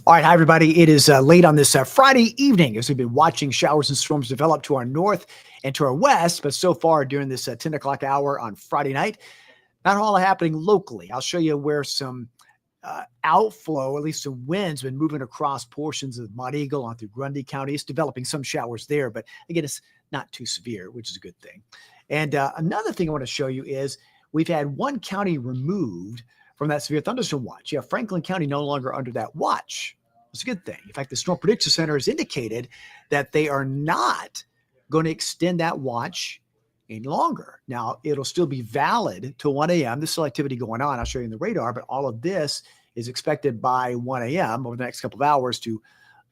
All right, hi everybody. It is late on this Friday evening as we've been watching showers and storms develop to our north and to our west. But so far during this 10 o'clock hour on Friday night, not all happening locally. I'll show you where some outflow, at least some winds, been moving across portions of Monteagle on through Grundy County. It's developing some showers there, but again, it's not too severe, which is a good thing. And another thing I want to show you is we've had one county removed from that severe thunderstorm watch. Yeah, Franklin County no longer under that watch. It's a good thing. In fact, the Storm Prediction Center has indicated that they are not going to extend that watch any longer. Now, it'll still be valid till 1 a.m. There's still activity going on. I'll show you in the radar, but all of this is expected by 1 a.m. over the next couple of hours to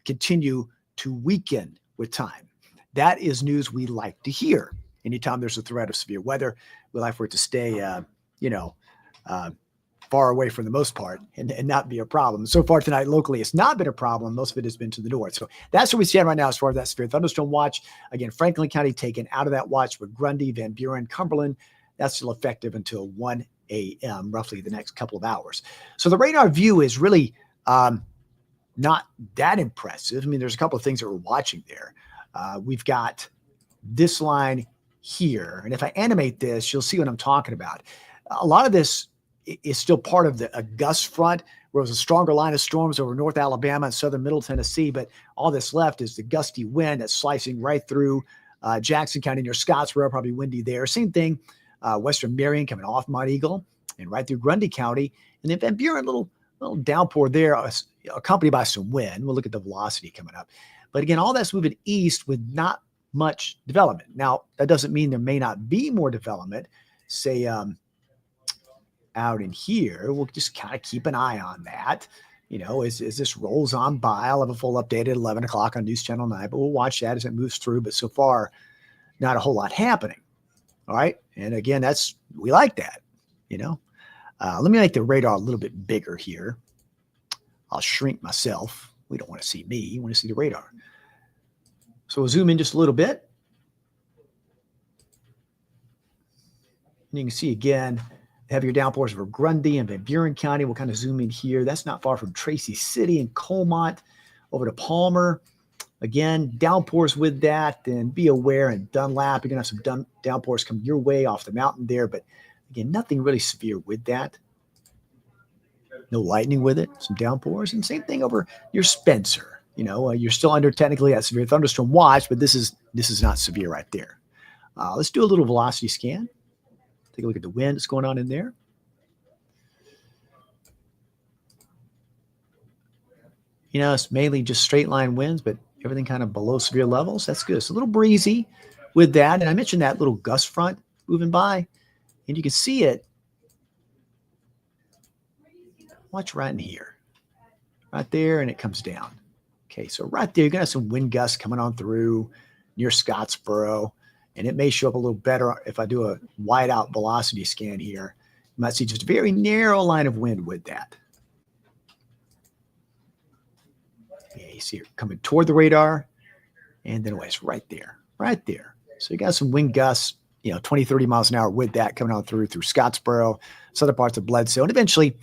continue to weaken with time. That is news we like to hear. Anytime there's a threat of severe weather, we like for it to stay, far away for the most part and not be a problem. So far tonight, locally, it's not been a problem. Most of it has been to the north. So that's where we stand right now as far as that severe thunderstorm watch. Again, Franklin County taken out of that watch with Grundy, Van Buren, Cumberland. That's still effective until 1 a.m., roughly the next couple of hours. So the radar view is really not that impressive. I mean, there's a couple of things that we're watching there. We've got this line here. And if I animate this, you'll see what I'm talking about. A lot of this is still part of a gust front, where it was a stronger line of storms over North Alabama and southern Middle Tennessee. But all that's left is the gusty wind that's slicing right through Jackson County near Scottsboro, probably windy there. Same thing, western Marion coming off Monteagle and right through Grundy County. And then Van Buren, little downpour there, accompanied by some wind. We'll look at the velocity coming up. But again, all that's moving east with not much development. Now, that doesn't mean there may not be more development, say, out in here. We'll just kind of keep an eye on that. You know, as this rolls on by, I'll have a full update at 11 o'clock on News Channel 9, but we'll watch that as it moves through. But so far, not a whole lot happening. All right. And again, we like that, you know. Let me make the radar a little bit bigger here. I'll shrink myself. We don't want to see me. We want to see the radar. So we'll zoom in just a little bit. And you can see again, heavier downpours over Grundy and Van Buren County. We'll kind of zoom in here. That's not far from Tracy City and Colmont over to Palmer. Again, downpours with that. Then be aware in Dunlap, you're going to have some downpours come your way off the mountain there. But again, nothing really severe with that. No lightning with it, some downpours. And same thing over your Spencer. You know, you're still under technically that severe thunderstorm watch, but this is not severe right there. Let's do a little velocity scan. Take a look at the wind that's going on in there. You know, it's mainly just straight line winds, but everything kind of below severe levels. That's good. It's a little breezy with that. And I mentioned that little gust front moving by, and you can see it. Watch right in here. Right there, and it comes down. Okay, so right there, you're going to have some wind gusts coming on through near Scottsboro. And it may show up a little better if I do a wide out velocity scan here. You might see just a very narrow line of wind with that. Yeah, you see it coming toward the radar, and then it's right there, right there. So you got some wind gusts, 20, 30 miles an hour with that coming on through Scottsboro, southern parts of Bledsoe, and eventually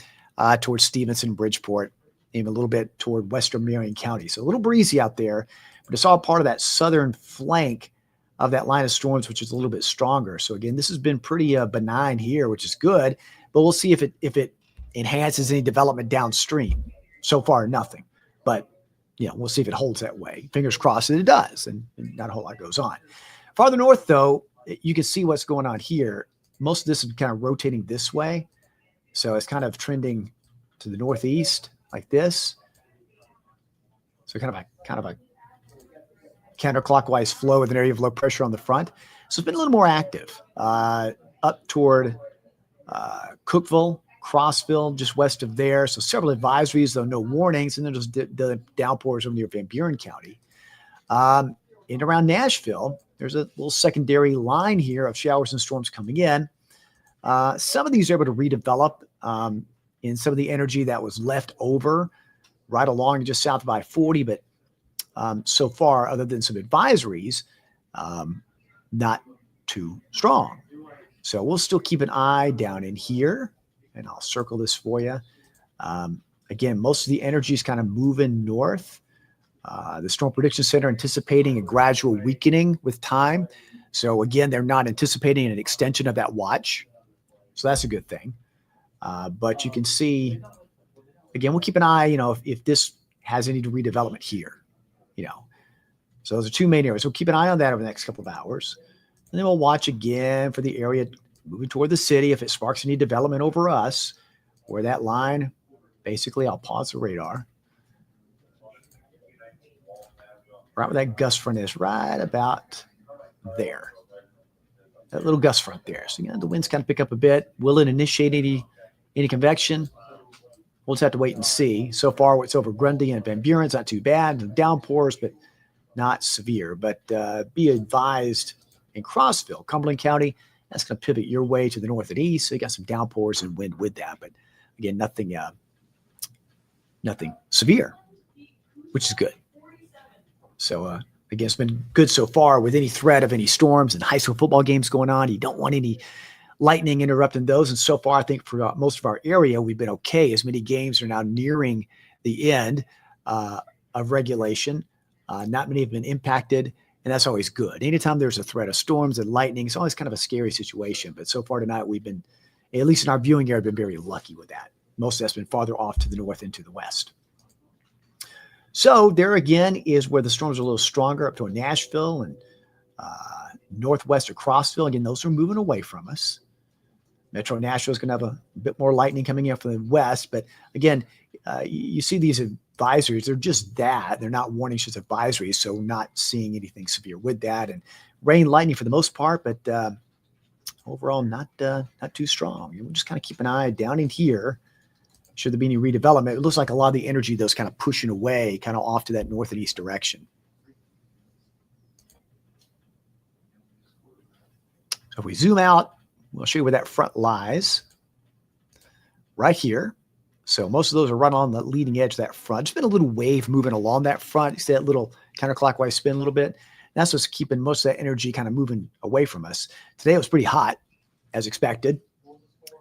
towards Stevenson, Bridgeport, even a little bit toward western Marion County. So a little breezy out there, but it's all part of that southern flank of that line of storms, which is a little bit stronger. So again, this has been pretty benign here, which is good, but we'll see if it enhances any development downstream. So far, nothing, but we'll see if it holds that way. Fingers crossed that it does, and not a whole lot goes on. Farther north, though, you can see what's going on here. Most of this is kind of rotating this way. So it's kind of trending to the northeast like this. So kind of a counterclockwise flow with an area of low pressure on the front. So it's been a little more active up toward Cookeville, Crossville, just west of there. So several advisories, though no warnings. And then there's the downpours over near Van Buren County. In around Nashville, there's a little secondary line here of showers and storms coming in. Some of these are able to redevelop in some of the energy that was left over right along just south of I-40, but so far, other than some advisories, not too strong. So we'll still keep an eye down in here, and I'll circle this for you. Again, most of the energy is kind of moving north. The Storm Prediction Center anticipating a gradual weakening with time. So again, they're not anticipating an extension of that watch. So that's a good thing. But you can see, again, we'll keep an eye, if this has any redevelopment here, So those are two main areas. We'll keep an eye on that over the next couple of hours. And then we'll watch again for the area moving toward the city. If it sparks any development over us, where that line, basically, I'll pause the radar. Right where that gust front is, right about there. That little gust front there. So, the winds kind of pick up a bit. Will it initiate any convection? We'll just have to wait and see. So far, what's over Grundy and Van Buren's not too bad. Downpours, but not severe. But be advised, in Crossville, Cumberland County, that's going to pivot your way to the north and east. So you got some downpours and wind with that. But again, nothing severe, which is good. So again, it's been good so far with any threat of any storms and high school football games going on. You don't want any lightning interrupting those. And so far, I think for most of our area, we've been okay. As many games are now nearing the end of regulation. Not many have been impacted, and that's always good. Anytime there's a threat of storms and lightning, it's always kind of a scary situation. But so far tonight, we've been, at least in our viewing area, been very lucky with that. Most of that's been farther off to the north and to the west. So there again is where the storms are a little stronger up toward Nashville and northwest of Crossville. Again, those are moving away from us. Metro Nashville is going to have a bit more lightning coming in from the west. But again, you see these advisories, they're just that. They're not warnings, just advisories. So not seeing anything severe with that. And rain, lightning for the most part, but overall not too strong. And we'll just kind of keep an eye down in here. Should there be any redevelopment, it looks like a lot of the energy, those kind of pushing away, kind of off to that north and east direction. So if we zoom out, we'll show you where that front lies. Right here. So most of those are right on the leading edge of that front. There's been a little wave moving along that front. You see that little counterclockwise spin a little bit. That's what's keeping most of that energy kind of moving away from us. Today it was pretty hot, as expected.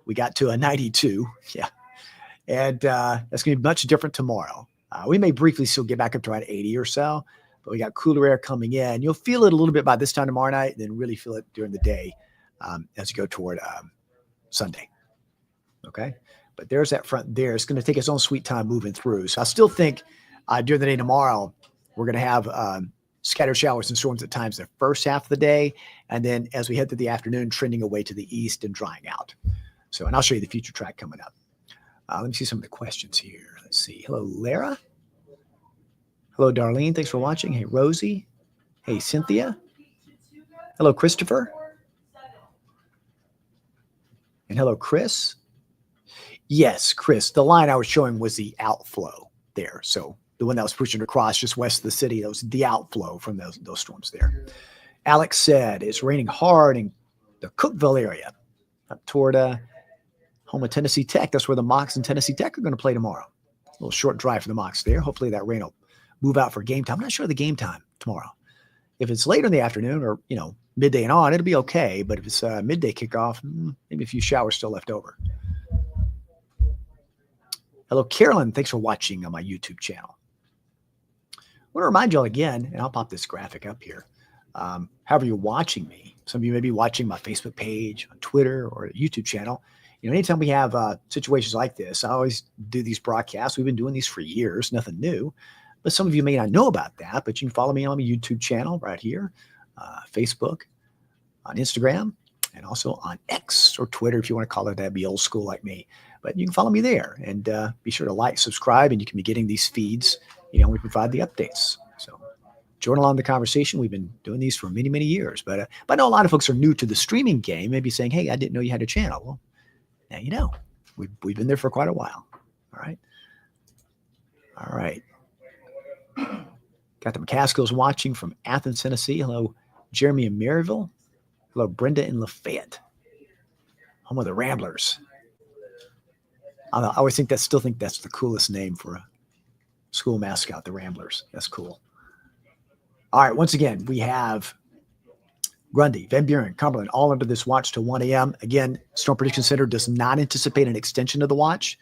We got to a 92. Yeah. And that's going to be much different tomorrow. We may briefly still get back up to around 80 or so, but we got cooler air coming in. You'll feel it a little bit by this time tomorrow night, and then really feel it during the day as you go toward Sunday. Okay? But there's that front there. It's going to take its own sweet time moving through. So I still think during the day tomorrow, we're going to have scattered showers and storms at times the first half of the day, and then as we head through the afternoon, trending away to the east and drying out. So, and I'll show you the future track coming up. Let me see some of the questions here. Let's see. Hello, Lara. Hello, Darlene. Thanks for watching. Hey, Rosie. Hey, Cynthia. Hello, Christopher. And hello, Chris. Yes, Chris. The line I was showing was the outflow there. So the one that was pushing across just west of the city, that was the outflow from those storms there. Alex said it's raining hard in the Cookeville area up toward home of Tennessee Tech. That's where the Mocs and Tennessee Tech are going to play tomorrow. A little short drive for the Mocs there. Hopefully that rain will move out for game time. I'm not sure of the game time tomorrow. If it's later in the afternoon or, midday and on, it'll be okay. But if it's midday kickoff, maybe a few showers still left over. Hello, Carolyn. Thanks for watching on my YouTube channel. I want to remind you all again, and I'll pop this graphic up here. However you're watching me, some of you may be watching my Facebook page, on Twitter, or a YouTube channel. Anytime we have situations like this, I always do these broadcasts. We've been doing these for years, nothing new. But some of you may not know about that, but you can follow me on my YouTube channel right here, Facebook, on Instagram, and also on X or Twitter, if you want to call it that, be old school like me. But you can follow me there, and be sure to like, subscribe, and you can be getting these feeds. We provide the updates. So join along the conversation. We've been doing these for many, many years. But I know a lot of folks are new to the streaming game, maybe saying, hey, I didn't know you had a channel. Well, now you know. We've been there for quite a while. All right. All right. Got the McCaskills watching from Athens, Tennessee. Hello, Jeremy in Maryville. Hello, Brenda in Lafayette. Home of the Ramblers. I always still think that's the coolest name for a school mascot, the Ramblers. That's cool. All right. Once again, we have Grundy, Van Buren, Cumberland, all under this watch till 1 a.m. Again, Storm Prediction Center does not anticipate an extension of the watch.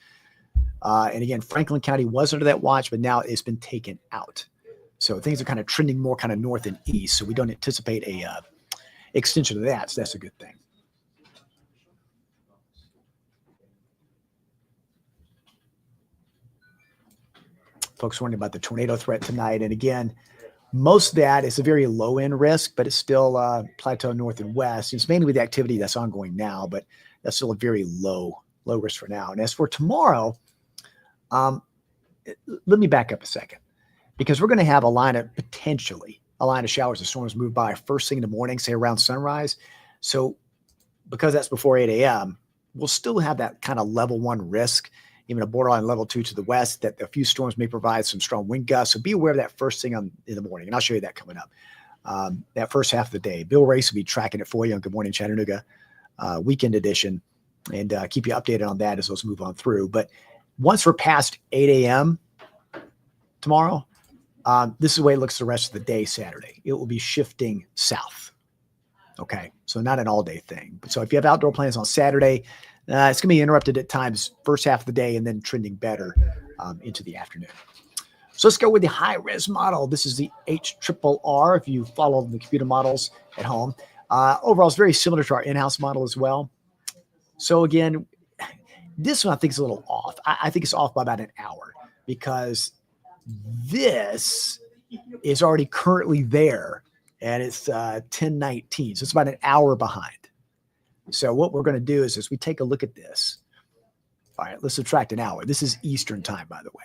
And again, Franklin County was under that watch, but now it's been taken out. So things are kind of trending more kind of north and east. So we don't anticipate a extension of that. So that's a good thing. Folks wondering about the tornado threat tonight. And again, most of that is a very low end risk, but it's still plateau north and west. It's mainly with the activity that's ongoing now, but that's still a very low risk for now. And as for tomorrow, let me back up a second, because we're going to have potentially a line of showers and storms move by first thing in the morning, say around sunrise. So because that's before 8 a.m., we'll still have that kind of level 1 risk, even a borderline level 2 to the west, that a few storms may provide some strong wind gusts. So be aware of that first thing in the morning. And I'll show you that coming up. That first half of the day. Bill Race will be tracking it for you on Good Morning Chattanooga weekend edition, and keep you updated on that as those move on through. But once we're past 8 a.m. tomorrow, this is the way it looks the rest of the day Saturday. It will be shifting south. Okay, so not an all-day thing. But so if you have outdoor plans on Saturday, it's going to be interrupted at times first half of the day and then trending better into the afternoon. So let's go with the high-res model. This is the HRRR if you follow the computer models at home. Overall, it's very similar to our in-house model as well. So again, this one I think is a little off. I think it's off by about an hour, because this is already currently there, and it's 10:19. So it's about an hour behind. So what we're going to do is, as we take a look at this, all right, let's subtract an hour. This is Eastern time, by the way.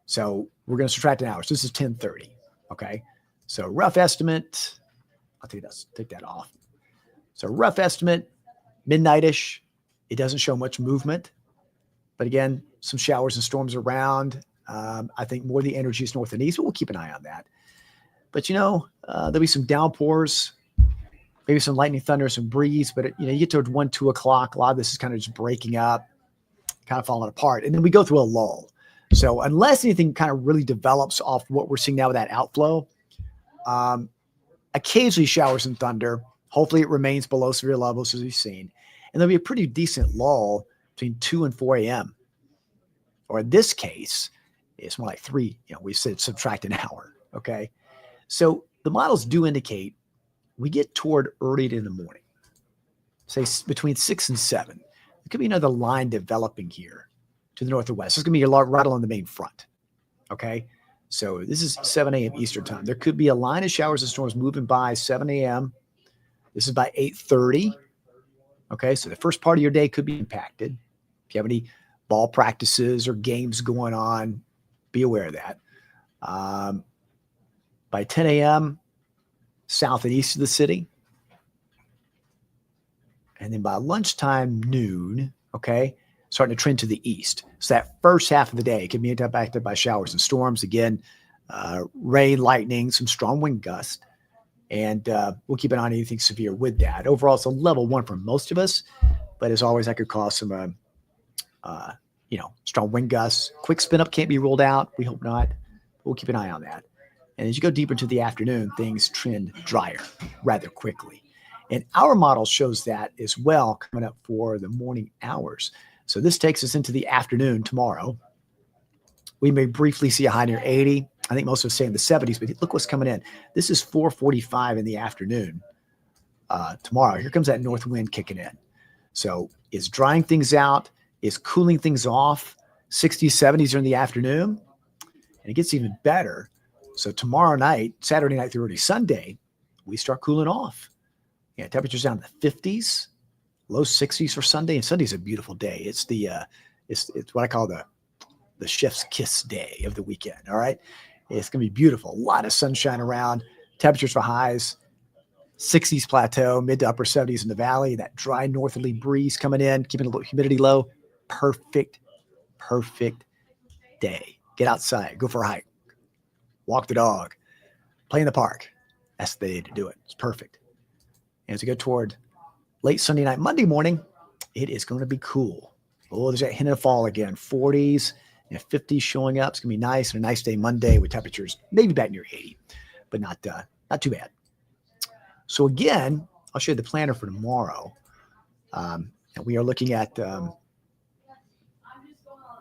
So we're going to subtract an hour. So this is 10:30. Okay. So rough estimate, I'll take that off. So rough estimate, midnight-ish. It doesn't show much movement, but again, some showers and storms around. I think more of the energy is north and east, but we'll keep an eye on that. But there'll be some downpours, maybe some lightning, thunder, some breeze. But you get towards 1, 2 o'clock, a lot of this is kind of just breaking up, kind of falling apart, and then we go through a lull. So unless anything kind of really develops off what we're seeing now with that outflow, occasionally showers and thunder. Hopefully it remains below severe levels as we've seen. And there'll be a pretty decent lull between 2 and 4 a.m. Or in this case, it's more like 3. We said subtract an hour. Okay. So the models do indicate we get toward early in the morning, say between 6 and 7. There could be another line developing here to the north or west. It's going to be right along the main front. Okay. So this is 7 a.m. Eastern time. There could be a line of showers and storms moving by 7 a.m. This is by 8:30. Okay. So the first part of your day could be impacted. If you have any ball practices or games going on, be aware of that. By 10 a.m., south and east of the city. And then by lunchtime, noon, okay, starting to trend to the east. So that first half of the day can be impacted by showers and storms. Again, rain, lightning, some strong wind gusts. And we'll keep an eye on anything severe with that. Overall, it's a level 1 for most of us. But as always, that could cause some, strong wind gusts. Quick spin up can't be ruled out. We hope not. We'll keep an eye on that. And as you go deeper into the afternoon, things trend drier rather quickly. And our model shows that as well coming up for the morning hours. So this takes us into the afternoon tomorrow. We may briefly see a high near 80. I think most of us say in the 70s, but look what's coming in. This is 4:45 in the afternoon tomorrow. Here comes that north wind kicking in. So it's drying things out, it's cooling things off. 60s, 70s are in the afternoon. And it gets even better. So tomorrow night, Saturday night through early Sunday, we start cooling off. Yeah, temperatures down in the 50s, low 60s for Sunday. And Sunday's a beautiful day. It's it's what I call the chef's kiss day of the weekend. All right. It's going to be beautiful. A lot of sunshine around. Temperatures for highs, 60s plateau, mid to upper 70s in the valley. That dry northerly breeze coming in, keeping the humidity low. Perfect day. Get outside, go for a hike, walk the dog, play in the park. That's the day to do it. It's perfect. And as we go toward late Sunday night, Monday morning, it is going to be cool. Oh, there's that hint of fall again. 40s and 50s showing up. It's going to be nice. And a nice day Monday with temperatures maybe back near 80, but not too bad. So again, I'll show you the planner for tomorrow. And we are looking at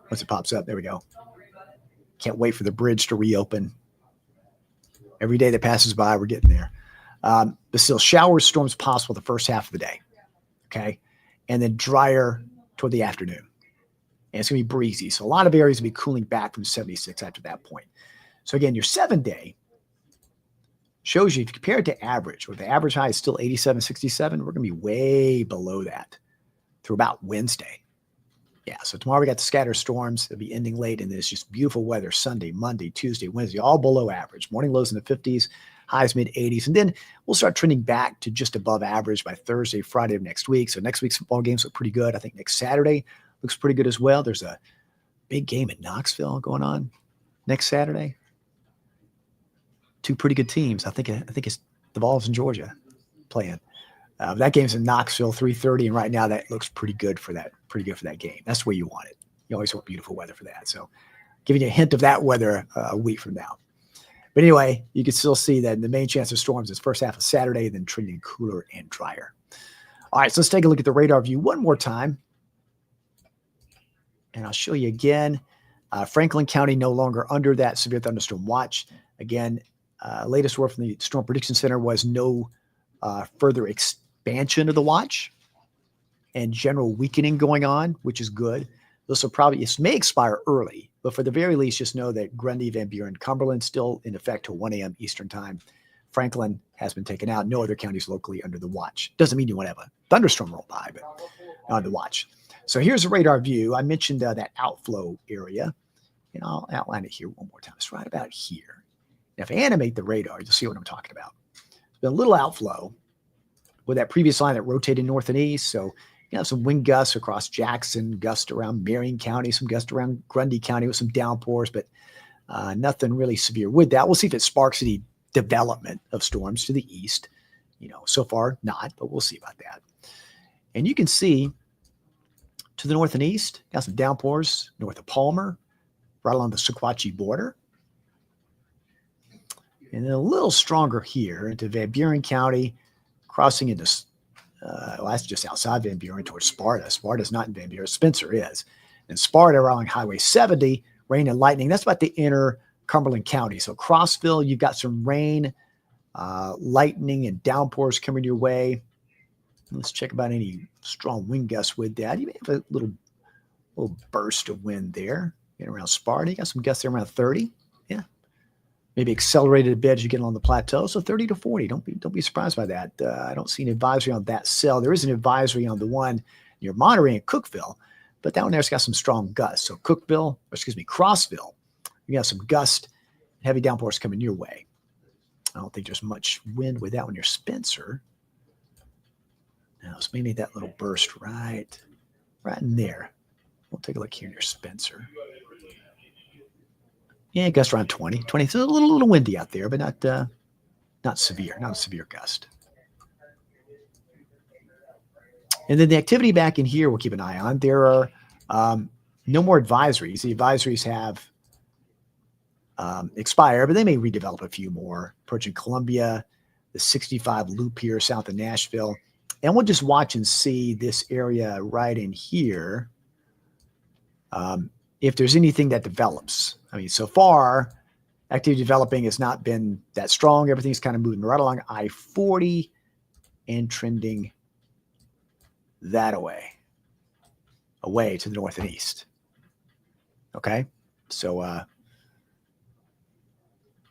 Once it pops up, there we go. Can't wait for the bridge to reopen. Every day that passes by, we're getting there. But still, showers, storms possible the first half of the day. Okay. And then drier toward the afternoon. And it's going to be breezy. So a lot of areas will be cooling back from 76 after that point. So again, your 7-day shows you, if you compare it to average, where the average high is still 87, 67, we're going to be way below that through about Wednesday. Yeah, so tomorrow we got the scattered storms. They'll be ending late, and it's just beautiful weather Sunday, Monday, Tuesday, Wednesday, all below average. Morning lows in the 50s, highs mid-80s, and then we'll start trending back to just above average by Thursday, Friday of next week. So next week's football games look pretty good. I think next Saturday looks pretty good as well. There's a big game in Knoxville going on next Saturday. Two pretty good teams. I think it's the Vols and Georgia playing. That game's in Knoxville, 3:30, and right now that looks pretty good for that. Pretty good for that game. That's where you want it. You always want beautiful weather for that. So, giving you a hint of that weather a week from now. But anyway, you can still see that the main chance of storms is first half of Saturday, then trending cooler and drier. All right, so let's take a look at the radar view one more time, and I'll show you again. Franklin County no longer under that severe thunderstorm watch. Again, latest word from the Storm Prediction Center was no further expansion of the watch and general weakening going on, which is good. This will probably, it may expire early, but for the very least, just know that Grundy, Van Buren, Cumberland still in effect till 1 a.m. Eastern time. Franklin has been taken out. No other counties locally under the watch. Doesn't mean you won't have a thunderstorm roll by, but on the watch. So here's a radar view. I mentioned that outflow area, and I'll outline it here one more time. It's right about here. Now, if I animate the radar, you'll see what I'm talking about. There's been a little outflow with that previous line that rotated north and east. So you have some wind gusts across Jackson, gust around Marion County, some gust around Grundy County with some downpours, but nothing really severe with that. We'll see if it sparks any development of storms to the east. So far not, but we'll see about that. And you can see to the north and east, got some downpours north of Palmer, right along the Sequatchie border. And then a little stronger here into Van Buren County, crossing into that's just outside Van Buren towards Sparta. Sparta's not in Van Buren. Spencer is. And Sparta along Highway 70, rain and lightning. That's about the inner Cumberland County. So Crossville, you've got some rain, lightning, and downpours coming your way. Let's check about any strong wind gusts with that. You may have a little burst of wind there. Getting around Sparta. You got some gusts there around 30. Yeah. Maybe accelerated a bit as you get along the plateau. So 30 to 40. Don't be surprised by that. I don't see an advisory on that cell. There is an advisory on the one near Monterey and Cookeville, but that one there's got some strong gusts. So Crossville, you got some gust, heavy downpours coming your way. I don't think there's much wind with that one near Spencer. Now, so maybe that little burst right in there. We'll take a look here near Spencer. Yeah, gust around 20. It's a little windy out there, but not severe. Not a severe gust. And then the activity back in here we'll keep an eye on. There are no more advisories. The advisories have expired, but they may redevelop a few more. Approaching Columbia, the 65 loop here south of Nashville. And we'll just watch and see this area right in here. If there's anything that develops. I mean, so far, activity developing has not been that strong. Everything's kind of moving right along I-40 and trending that away to the north and east. Okay? So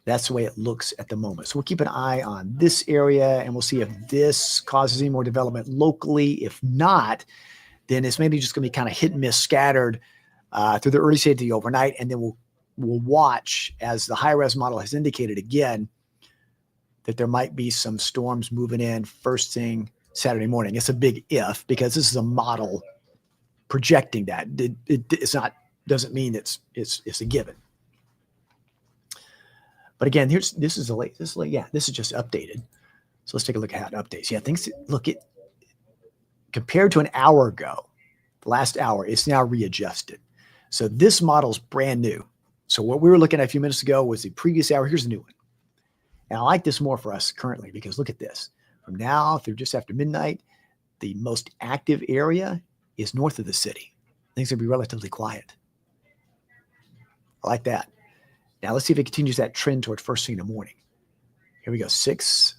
that's the way it looks at the moment. So we'll keep an eye on this area, and we'll see if this causes any more development locally. If not, then it's maybe just going to be kind of hit and miss, scattered through the early stage of the overnight, and then we'll watch as the high-res model has indicated again that there might be some storms moving in first thing Saturday morning. It's a big if because this is a model projecting that. It's not doesn't mean it's a given. But again, this is just updated. So let's take a look at how it updates. Yeah, things look it compared to an hour ago, the last hour, it's now readjusted. So this model's brand new. So what we were looking at a few minutes ago was the previous hour. Here's the new one. And I like this more for us currently because look at this. From now through just after midnight, the most active area is north of the city. Things will be relatively quiet. I like that. Now let's see if it continues that trend toward first thing in the morning. Here we go. 6.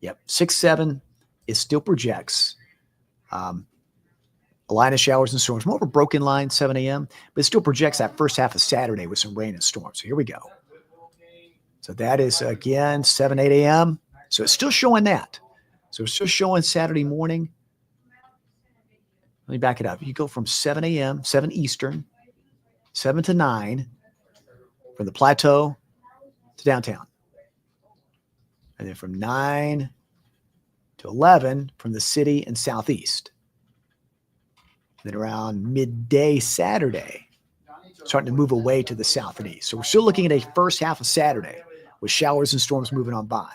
Yep. 6, 7. It still projects a line of showers and storms. More of a broken line, 7 a.m., but it still projects that first half of Saturday with some rain and storms. So here we go. So that is, again, 7, 8 a.m. So it's still showing that. So it's still showing Saturday morning. Let me back it up. You go from 7 a.m., 7 Eastern, 7 to 9, from the plateau to downtown. And then from 9 to 11 from the city and southeast. And then around midday Saturday, starting to move away to the south and east. So we're still looking at a first half of Saturday with showers and storms moving on by.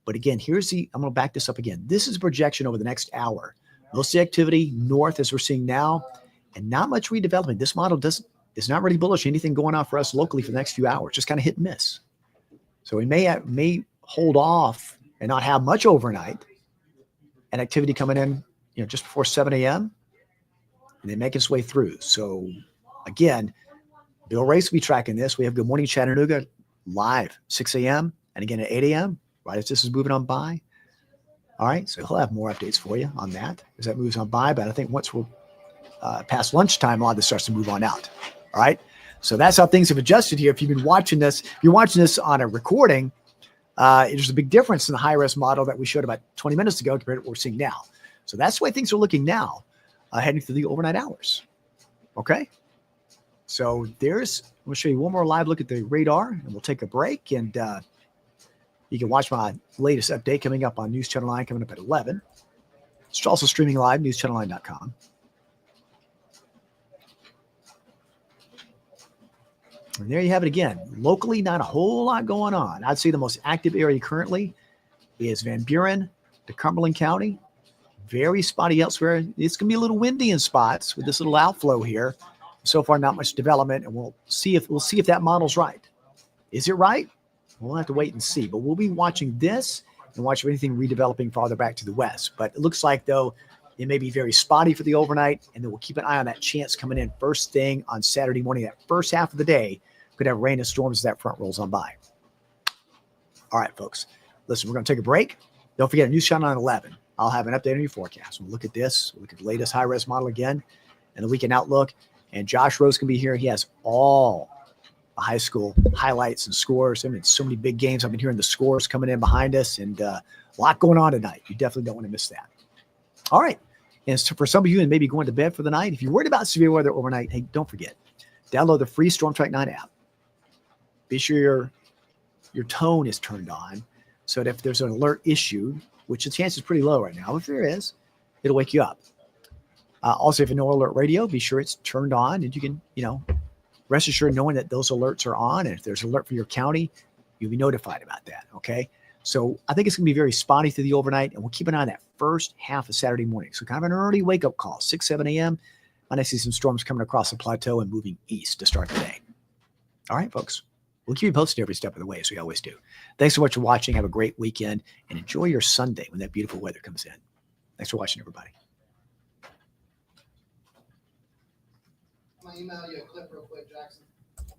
But again, I'm going to back this up again. This is a projection over the next hour. Most of the activity north as we're seeing now, and not much redevelopment. This model is not really bullish. Anything going on for us locally for the next few hours, just kind of hit and miss. So we may hold off and not have much overnight and activity coming in, just before 7 a.m. and then make its way through. So again, Bill Race will be tracking this. We have Good Morning Chattanooga live 6 a.m. and again at 8 a.m. right as this is moving on by. All right, so he'll have more updates for you on that as that moves on by. But I think once we're past lunchtime, a lot of this starts to move on out. All right, so that's how things have adjusted here. If you've been watching this, if you're watching this on a recording, there's a big difference in the high-res model that we showed about 20 minutes ago compared to what we're seeing now. So that's the way things are looking now, heading through the overnight hours. Okay, so I'm going to show you one more live look at the radar, and we'll take a break, and you can watch my latest update coming up on News Channel 9 coming up at 11. It's also streaming live, newschannel9.com. And there you have it again. Locally, not a whole lot going on. I'd say the most active area currently is Van Buren to Cumberland County. Very spotty elsewhere. It's going to be a little windy in spots with this little outflow here. So far, not much development, and we'll see if that model's right. Is it right? We'll have to wait and see. But we'll be watching this and watch anything redeveloping farther back to the west. But it looks like, though, it may be very spotty for the overnight, and then we'll keep an eye on that chance coming in first thing on Saturday morning. That first half of the day could have rain and storms as that front rolls on by. All right, folks. Listen, we're going to take a break. Don't forget, News Channel 9-11. I'll have an update on your forecast. We'll look at this. We'll look at the latest high-res model again and the weekend outlook. And Josh Rose can be here. He has all the high school highlights and scores. I mean, so many big games. I've been hearing the scores coming in behind us, and a lot going on tonight. You definitely don't want to miss that. All right. And so for some of you and maybe going to bed for the night, if you're worried about severe weather overnight, hey, don't forget, download the free Storm Track 9 app. Be sure your tone is turned on so that if there's an alert issued, which the chance is pretty low right now, if there is, it'll wake you up. Also, if you have no alert radio, be sure it's turned on, and you can, rest assured knowing that those alerts are on. And if there's an alert for your county, you'll be notified about that. Okay. So I think it's going to be very spotty through the overnight, and we'll keep an eye on that first half of Saturday morning. So kind of an early wake up call, 6, 7 a.m. Might see some storms coming across the plateau and moving east to start the day. All right, folks. We'll keep you posted every step of the way, as we always do. Thanks so much for watching. Have a great weekend, and enjoy your Sunday when that beautiful weather comes in. Thanks for watching, everybody. I'm going to email you a clip real quick, Jackson.